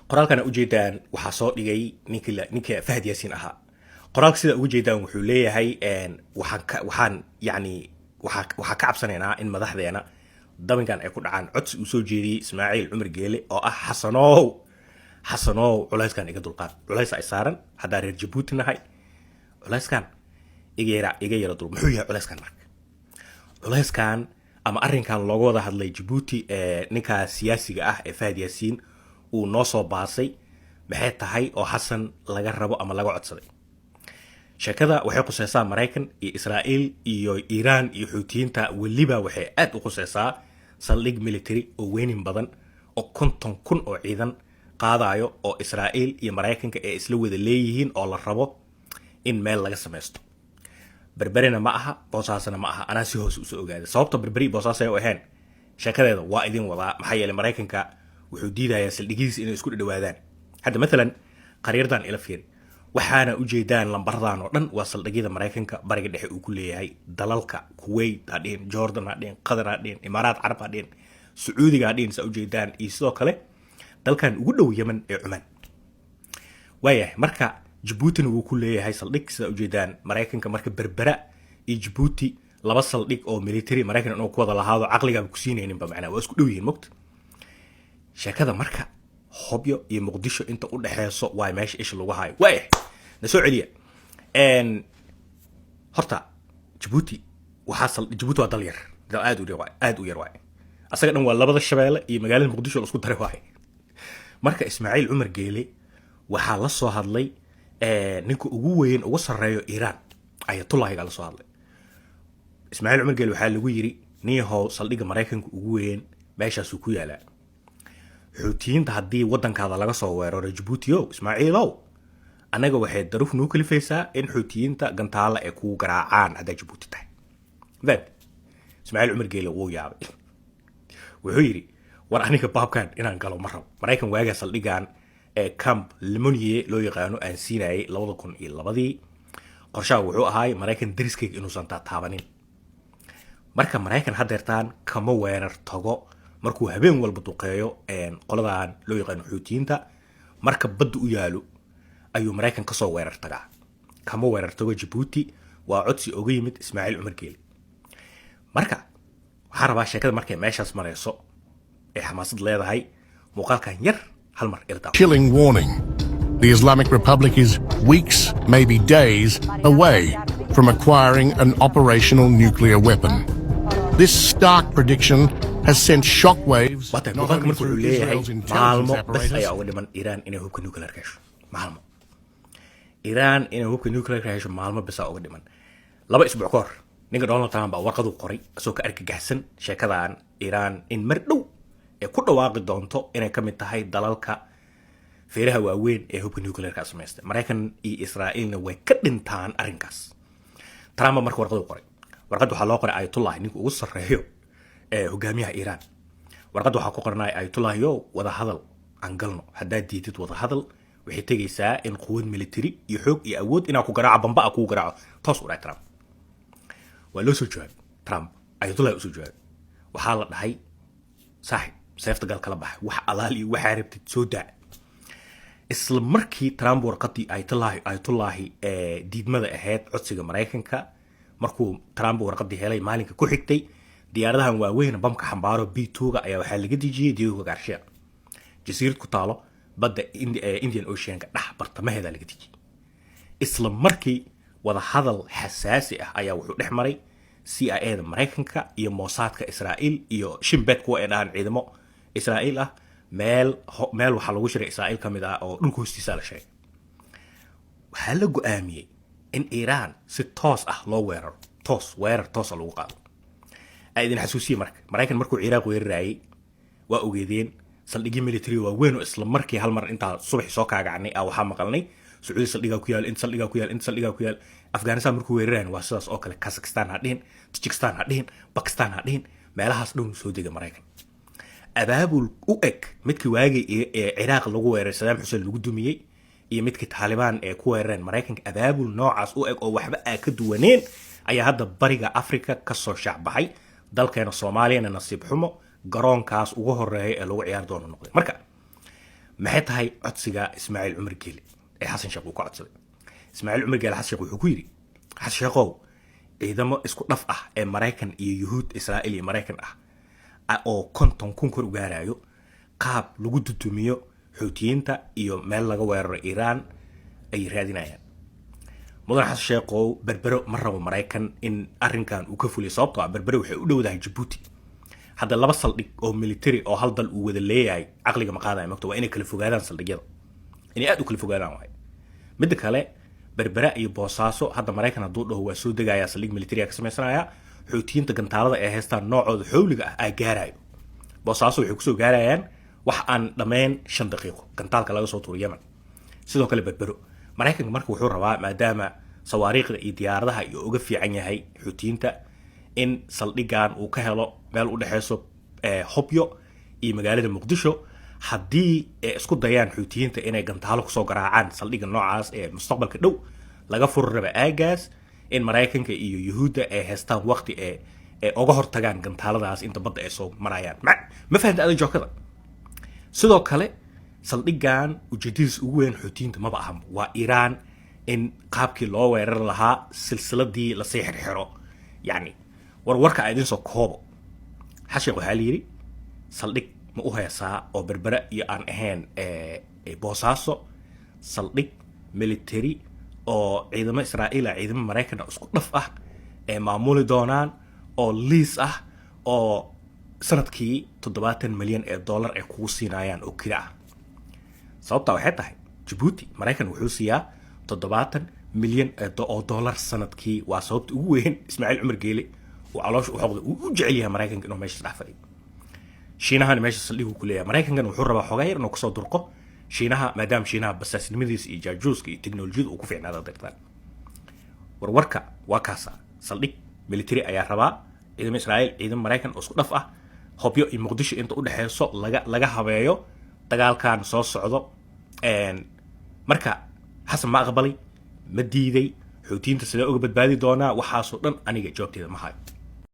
qoraalkan ujeedaan waxaa soo dhigay ninka Fahad Yaasiin ahaa. qoraalka sida ugu jeedaan wuxuu leeyahay waxaa ka cabsanaynaa in madaxdeena dabinkan ay ku dhacaan codsi uu soo jeediyey Ismaaciil Cumar Geele oo ah xasanow culayskan iga dulqaad, culays ay saaran haddaa reer Jabuuti nahay, culayskan iga yara dul. muxuu yahay culayskan marka? culayskan ama arrinkan looga wada hadlay Jabuuti ninka siyaasiga ah ee Fahad Yaasiin uu noo soo baasay maxay tahay oo xasan laga rabo ama laga codsaday. sheekada waxay qusaysaa Mareykan iyo Israa'iil iyo Iiraan iyo Xuutiyiinta, weliba waxay aad u qusaysaa saldhig military oo weynin badan oo 50,000 oo ciidan qaadayo oo Israa'iil iyo Mareykanka ay isla wada leeyihiin oo la rabo in meel laga sameesto. berberina ma aha, boosaasna ma aha. anaa si hoos u soo ogaaday sababta berberi boosaas ay u ahayn sheekadeeda waa idin wadaa. maxaa yeelay Mareykanka wuxuu diidayaa saldhigiisa inay isku dhawaadaan. hadda مثلا qariirdan ila fiiri, waxaana ujeedaan lambaradan oo dhan waa saldhigyada Mareykanka bariga dhexe uu ku leeyahay dalalka Kuwait hadeen, Jordan hadeen, Qatar hadeen, Imaaraat Carab hadeen, Sacuudiga hadeen sa ujeedaan, iyo sidoo kale dalkan ugu dhow Yemen ee Cumaan. waayahay marka Djibouti wuu ku leeyahay saldhig sida ujeedaan Mareykanka. marka berbera iyo Djibouti laba saldhig oo military Mareykan inuu ku wada lahaado caqliga ku siinaynin ba macna waa isku dhow yihiin moqt. sheekada marka hobyo iyo Muqdisho inta u dhaxeyso waa meesha ish lagu hayo. waayahay na soo celiya horta Djibouti waa dal yar, dal aad u yar waay. asaga dhan waa labada shabeelle iyo magaalada Muqdisho la isku daray waay. marka Ismaaciil Cumar Geele waxaa la soo hadlay ninka ugu weyn ugu sareeyo Iiraan Ayatullahga la soo hadlay. Ismaaciil Cumar Geele waxaa lagu yiri niyahow saldhiga Mareykanka ugu weyn meeshaas ku yaala. Xuutiyiinta haddii wadankaada laga soo weeraro Djibouti Ismaaciilow anaga waxay daruuf noo kalifaysaa in Xuutiyiinta gantaala ay ku garaacaan hadda Djibouti tahay. Ismaaciil Cumar Geele wuu yaabay, wuxuu yiri war aniga baabkan inaan galo ma rabo. Mareykan waaga saldhigan Camp Lemonnier loo yaqaano aan siinayay 2002 qorshaha wuxuu ahaay Mareykan dariskayga inuusan taabanin. marka Mareykan hadeertaan kama weerar tago markuu habeen walba duqeeyo qoladan loo yaqaano Xuutiyiinta. marka badda u yaalo ayuu Mareykan ka soo weerar tagaa, kama weerar tago Djibouti. waa codsi uga yimid Ismaaciil Cumar Geele. marka waxaan rabaa sheekada markay meeshaas marayso ee xamaasad leedahay muuqaalkan yar hal mar irdaa. Chilling warning. The Islamic Republic is weeks, maybe days, away from acquiring an operational nuclear weapon. This stark prediction has sent shockwaves not only through Israel's intelligence apparatus. Iran inay hubka nuclear ka hesho maalmo. Iran inay hubka nuclear ka hesho maalmo bas uga dhiman. 2 isbuuc ka hor ninka Donald Trump baa warqad u qoray asoo ka argagaxsan sheekadan Iran in mar dhow ay ku dhawaaqi doonto inay ka mid tahay dalalka feeraha waaweyn ee hubka nuclear ka sameystay. Mareykan iyo Israa'iilna way ka dhintaan arrinkaas. Trump markuu warqad u qoray, warqad waxaa loo qoray Ayatollah ninka ugu sareeyo hogaamiyaha Iran. warqad waxaa ku qornay Ayatollah wada hadal aan galno, haddaa diidid wada hadal waxay tegaysaa in quwad military iyo xoog iyo awood inaa ku garaaco bamba ku garaaco toos u dhaay Trump. waa loo soo jawaabay Trump, Ayatollah u soo jawaabay, waxaa la dhahay saaxiib seefta gal kala baxay, wax alaal iyo waxa rabtid soo daa. isla markii Trump warqadii Ayatollah diidmada ahayd codsiga Mareykanka, markuu Trump warqadii helay maalinka ku xigtay diyaaradahan waaweyn bamka xambaaro B2ga ayaa waxaa laga dejiyay Diego Garcia, jasiirad ku taalo badda Indian Ocean-ka dhex bartamaheeda laga dejiyay. isla markii wada hadal xasaasi ah ayaa wuxuu dhex maray CIA-da Mareykanka iyo Mossadka Israa'iil iyo Shin Bet kuwa ay dhahan ciidamo Israa'iil ah. meel waxa lagu shiray Israa'iil kamid ah oo dhulka hoostiisa la sheegay. waxaa la go'aamiyay in Iran si toos ah loo weeraro, weerar toos lagu qaado. aydin xasuusiye marka Mareykan markuu Iraq weerarayay waa ogeedeen saldhigi military waa weyn oo isla markii hal mar inta subax soo kaagacnay waxa maqalnay Sacuudi saldhiga ku yaal, saldhiga ku yaal. Afghanistan markuu weerarayay waa sidaas oo kale. Kazakhstan hadeen, Tajikistan hadeen, Pakistan hadeen, meelahaas dhow soo dega Mareykan. abaabul u eg midkii waagay Iraq lagu weeraray Saddam Hussein lagu dumiyay iyo midkii Taliban ee ku weerareen Mareykanka, abaabul noocaas u eg oo waxba ka duwaneen ayaa hadda bariga Afrika ka soo shacbaxay. dalkeena Soomaaliya nasiib xumo garoonkaas ugu horeeyay ee lagu ciyaar doono noqday. marka maxay tahay codsiga Ismaaciil Cumar Geele ee Xasan Sheekh uu ka codsaday. Ismaaciil Cumar Geele Xasan Sheekh wuxuu ku yiri Xasan Sheekhow ciidamo isku dhaf ah ee Mareykan iyo Yuhuud Israa'iil iyo Mareykan oo 50,000 kor u gaarayo qaab lagu dudumiyo Xuutiyiinta iyo meel laga weeraro Iiraan ay raadinayaan. mudan Xasan Sheekhow berbero ma rabo Mareykan in arrinkan uu ka fuliyo sababtoo ah berbero waxay u dhowdahay Djibouti. hadda laba saldhig oo military oo hal dal uu wada leeyahay aqliga ma qaadayo magto waa inay kala fogaadaan saldhigyada inay aad u kala fogaadaan waay mid kale berbera iyo boosaaso hadda Mareykan haduu dhaho waa soo degaya saldhig military ka sameeysanaya Xuutiyiinta gantaalada ee haystaan noocooda xawliga ah ay gaarayo boosaaso waxay ku soo gaarayaan wax aan dhameen 5 daqiiqo gantaalka laga soo tuuro Yemen sidoo kale berbero Mareykan marka wuxuu rabaa maadaama sawaariiqda iyo diyaaradaha iyo uga fiican yahay Xuutiyiinta in saldhigan uu ka helo meel u dhaxayso Hobyo iyo magaalada Muqdisho haddii isku dayaan Xuutiyiinta inay gantaalo ku soo garaacaan saldhiga noocaas ee mustaqbalka dhow laga furraba aagaas in Mareykanka iyo Yuhuudda ay haystaan waqti uga hortagaan gantaaladaas inta badda ay soo marayaan ma fahamta adan joogada sidoo kale saldhigan ujeedadiisa ugu weyn Xuutiyiinta ma baahan waa Iiraan in qaabkii loo weerar lahaa silsiladii la sii xirxiro yani warwarka ay idin soo koobo xashiq waxa la yiri saldhig ma u haysaa oo berbera iyo aan ahayn boosaaso saldhig military oo ciidamo Israa'iil ciidamo Mareykan isku dhaf ah ee maamuli doonaan oo lease ah oo sanadkii 70 milyan ee dollar ay kugu siinayaan oo kira ah sababta waxay tahay Djibouti Mareykan wuxuu siiyaa 70 milyan oo dollar sanadkii waa sababta ugu weyn Ismaaciil Cumar Geele وعلاش وحقد وجعليها مريكان إنه ماشي صحفري شينها ماشي صليه كلية مريكان كانوا حرة بحجير إنه كسر درقة شينها ما دام شينها بس سنمديس إيجاجوس كي تكنولوجيا وكوفي عنا هذا درتان وروركا وكاسا صليك ملتري أيها ربا إذا إسرائيل إذا مريكان أسقط دفعة هبيو المقدش أنت قول حيصو لجا هبايو تقال كان صوص صعدة إن مركا حسب ما أقبلي مديدي Xuutiyiinta sida uga badbaadi doona waxa soo dhan aniga joogteeda ma hayo